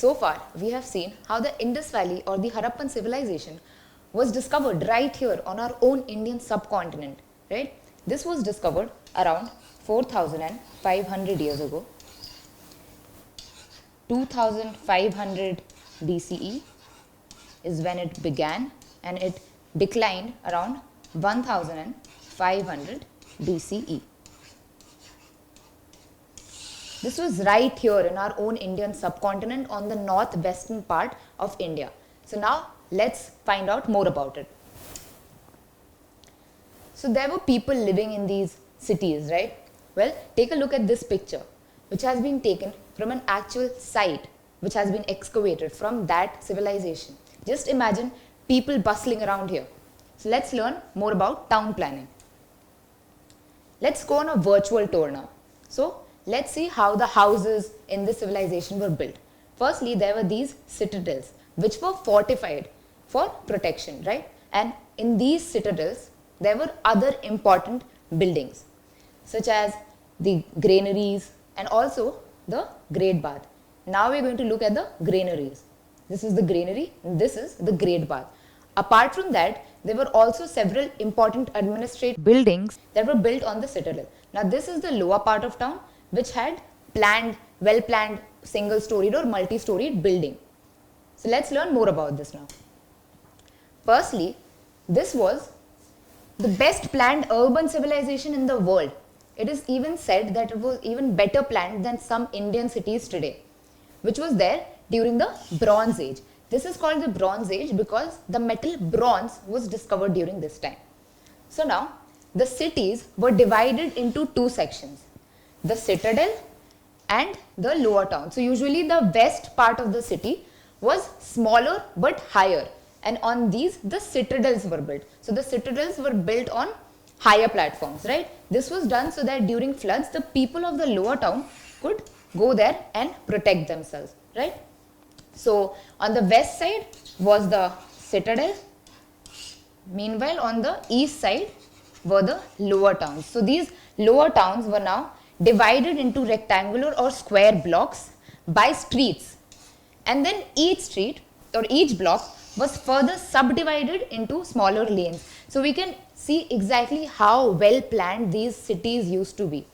So far, we have seen how the Indus Valley or the Harappan civilization was discovered right here on our own Indian subcontinent, right? This was discovered around 4,500 years ago. 2500 BCE is when it began, and it declined around 1500 BCE. This was right here in our own Indian subcontinent on the northwestern part of India. So now let's find out more about it. So there were people living in these cities, right? Well, take a look at this picture, which has been taken from an actual site which has been excavated from that civilization. Just imagine people bustling around here. So let's learn more about town planning. Let's go on a virtual tour now. So let's see how the houses in this civilization were built. Firstly, there were these citadels which were fortified for protection, right? And in these citadels, there were other important buildings such as the granaries and also the great bath. Now we're going to look at the granaries. This is the granary and this is the great bath. Apart from that, there were also several important administrative buildings that were built on the citadel. Now this is the lower part of town, which had well-planned single-storied or multi-storied building. So let's learn more about this now. Firstly, this was the best planned urban civilization in the world. It is even said that it was even better planned than some Indian cities today, which was there during the Bronze Age. This is called the Bronze Age because the metal bronze was discovered during this time. So now, the cities were divided into two sections, the citadel and the lower town. So usually the west part of the city was smaller but higher, and on these the citadels were built. So the citadels were built on higher platforms, right? This was done so that during floods the people of the lower town could go there and protect themselves, right? So on the west side was the citadel. Meanwhile, on the east side were the lower towns. So these lower towns were now divided into rectangular or square blocks by streets, and then each street or each block was further subdivided into smaller lanes. So we can see exactly how well planned these cities used to be.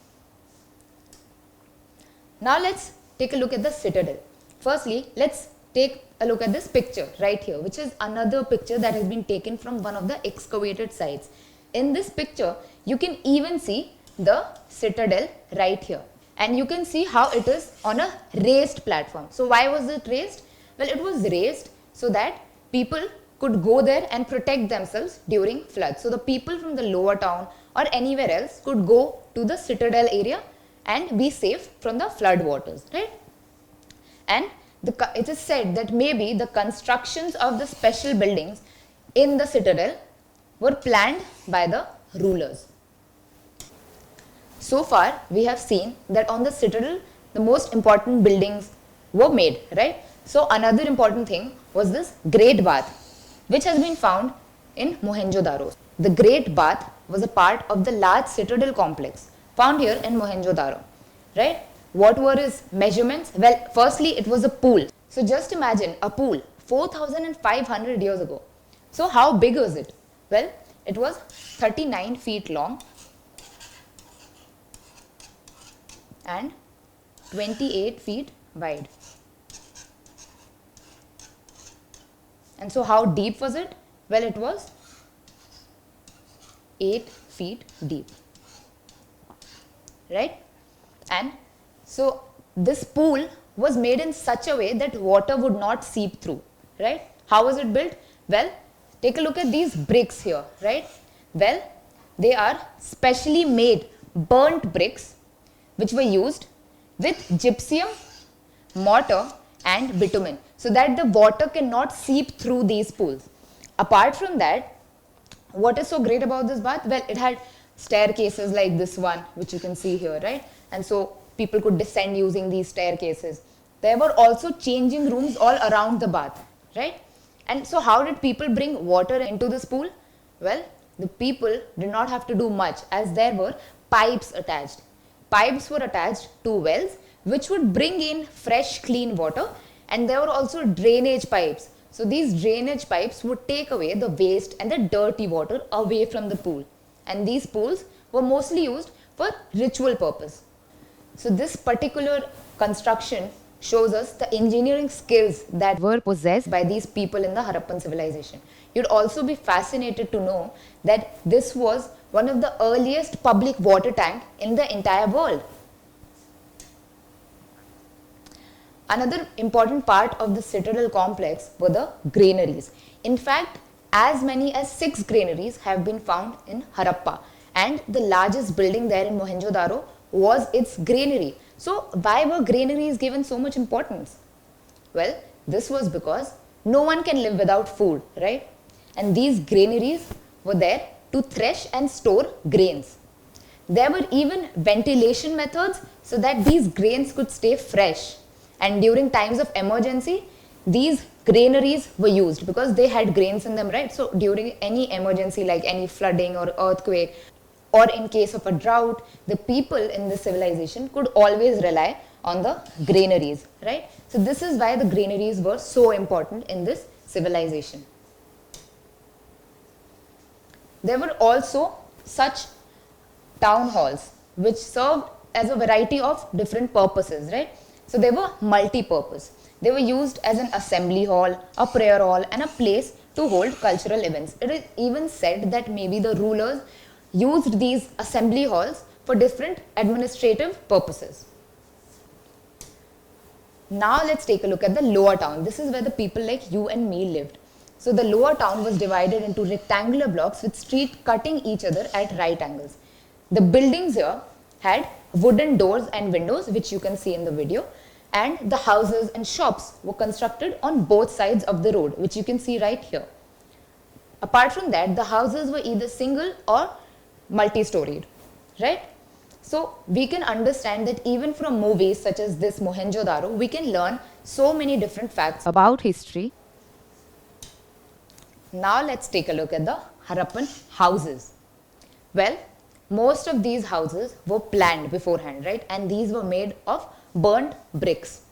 Now let's take a look at the citadel. Firstly, let's take a look at this picture right here, which is another picture that has been taken from one of the excavated sites. In this picture, you can even see the citadel right here, and you can see how it is on a raised platform. So why was it raised? Well, it was raised so that people could go there and protect themselves during floods. So the people from the lower town or anywhere else could go to the citadel area and be safe from the flood waters, right? And it is said that maybe the constructions of the special buildings in the citadel were planned by the rulers. So far, we have seen that on the citadel, the most important buildings were made, right? So another important thing was this great bath, which has been found in Mohenjo-daro. The great bath was a part of the large citadel complex found here in Mohenjo-daro, right? What were its measurements? Well, firstly, it was a pool. So just imagine a pool 4,500 years ago. So how big was it? Well, it was 39 feet long and 28 feet wide. And so how deep was it? Well, it was 8 feet deep, right? And so this pool was made in such a way that water would not seep through, right? How was it built? Well, take a look at these bricks here, right? Well, they are specially made burnt bricks which were used with gypsum, mortar and bitumen so that the water cannot seep through these pools. Apart from that, what is so great about this bath? Well, it had staircases like this one, which you can see here, right? And so people could descend using these staircases. There were also changing rooms all around the bath, right? And so how did people bring water into this pool? Well, the people did not have to do much as there were pipes attached. Pipes were attached to wells which would bring in fresh clean water, And there were also drainage pipes. So these drainage pipes would take away the waste and the dirty water away from the pool. And these pools were mostly used for ritual purpose. So this particular construction shows us the engineering skills that were possessed by these people in the Harappan civilization. You'd also be fascinated to know that this was one of the earliest public water tank in the entire world. Another important part of the Citadel complex were the granaries. In fact, as many as 6 granaries have been found in Harappa, and the largest building there in Mohenjo-daro was its granary. So why were granaries given so much importance? Well, this was because no one can live without food, right? And these granaries were there to thresh and store grains. There were even ventilation methods so that these grains could stay fresh. And during times of emergency, these granaries were used because they had grains in them, right? So during any emergency like any flooding or earthquake, or in case of a drought, the people in this civilization could always rely on the granaries, right? So this is why the granaries were so important in this civilization. There were also such town halls which served as a variety of different purposes, right? So they were multi-purpose. They were used as an assembly hall, a prayer hall, and a place to hold cultural events. It is even said that maybe the rulers used these assembly halls for different administrative purposes. Now let's take a look at the lower town. This is where the people like you and me lived. So the lower town was divided into rectangular blocks with streets cutting each other at right angles. The buildings here had wooden doors and windows, which you can see in the video, and the houses and shops were constructed on both sides of the road, which you can see right here. Apart from that, the houses were either single or multi-storied, right? So we can understand that even from movies such as this Mohenjo-daro, we can learn so many different facts about history. Now let's take a look at the Harappan houses. Well, most of these houses were planned beforehand, right? And these were made of burnt bricks.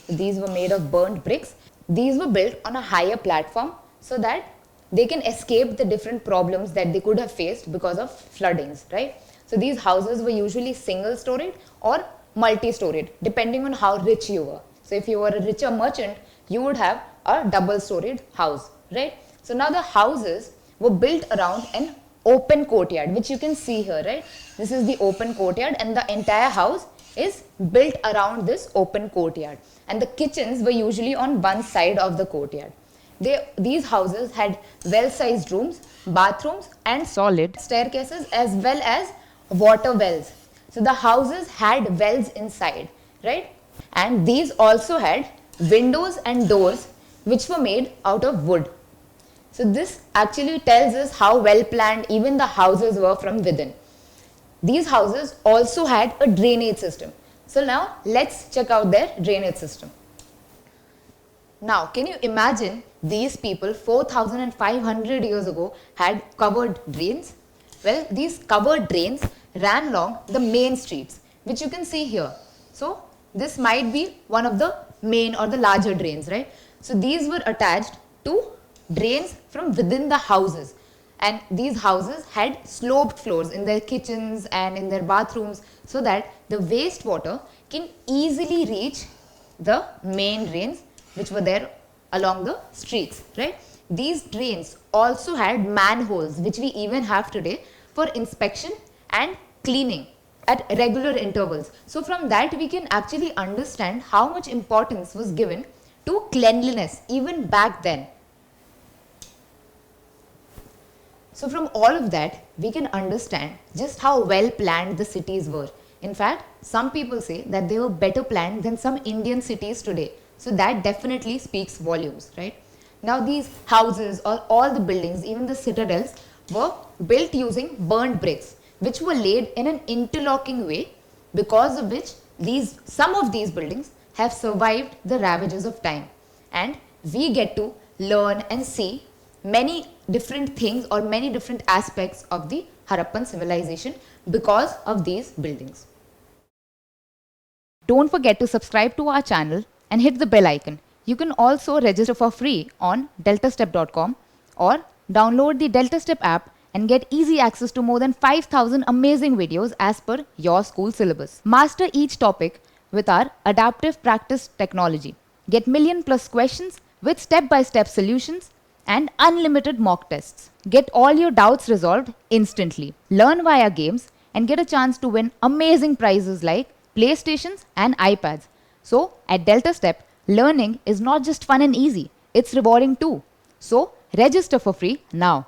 These were made of burnt bricks. These were built on a higher platform so that they can escape the different problems that they could have faced because of floodings, right? So these houses were usually single-storied or multi-storied, depending on how rich you were. So if you were a richer merchant, you would have a double-storied house, right? So now the houses were built around an open courtyard, which you can see here, right? This is the open courtyard, and the entire house is built around this open courtyard. And the kitchens were usually on one side of the courtyard. These houses had well-sized rooms, bathrooms, and solid staircases, as well as water wells. So the houses had wells inside, right? And these also had windows and doors which were made out of wood. So this actually tells us how well planned even the houses were from within. These houses also had a drainage system. So now let's check out their drainage system. Now, can you imagine these people 4,500 years ago had covered drains? Well, these covered drains ran along the main streets, which you can see here. So this might be one of the main or the larger drains, right? So these were attached to drains from within the houses, and these houses had sloped floors in their kitchens and in their bathrooms so that the wastewater can easily reach the main drains which were there along the streets, right? These drains also had manholes, which we even have today, for inspection and cleaning at regular intervals. So from that we can actually understand how much importance was given to cleanliness even back then. So from all of that, we can understand just how well planned the cities were. In fact, some people say that they were better planned than some Indian cities today. So that definitely speaks volumes, right? Now these houses or all the buildings, even the citadels, were built using burnt bricks, which were laid in an interlocking way, because of which some of these buildings have survived the ravages of time. And we get to learn and see many different things or many different aspects of the Harappan civilization because of these buildings. Don't forget to subscribe to our channel and hit the bell icon. You can also register for free on deltastep.com or download the DeltaStep app and get easy access to more than 5,000 amazing videos as per your school syllabus. Master each topic with our adaptive practice technology. Get million+ questions with step-by-step solutions and unlimited mock tests. Get all your doubts resolved instantly. Learn via games and get a chance to win amazing prizes like PlayStations and iPads. So, at DeltaStep, learning is not just fun and easy, it's rewarding too. So, register for free now.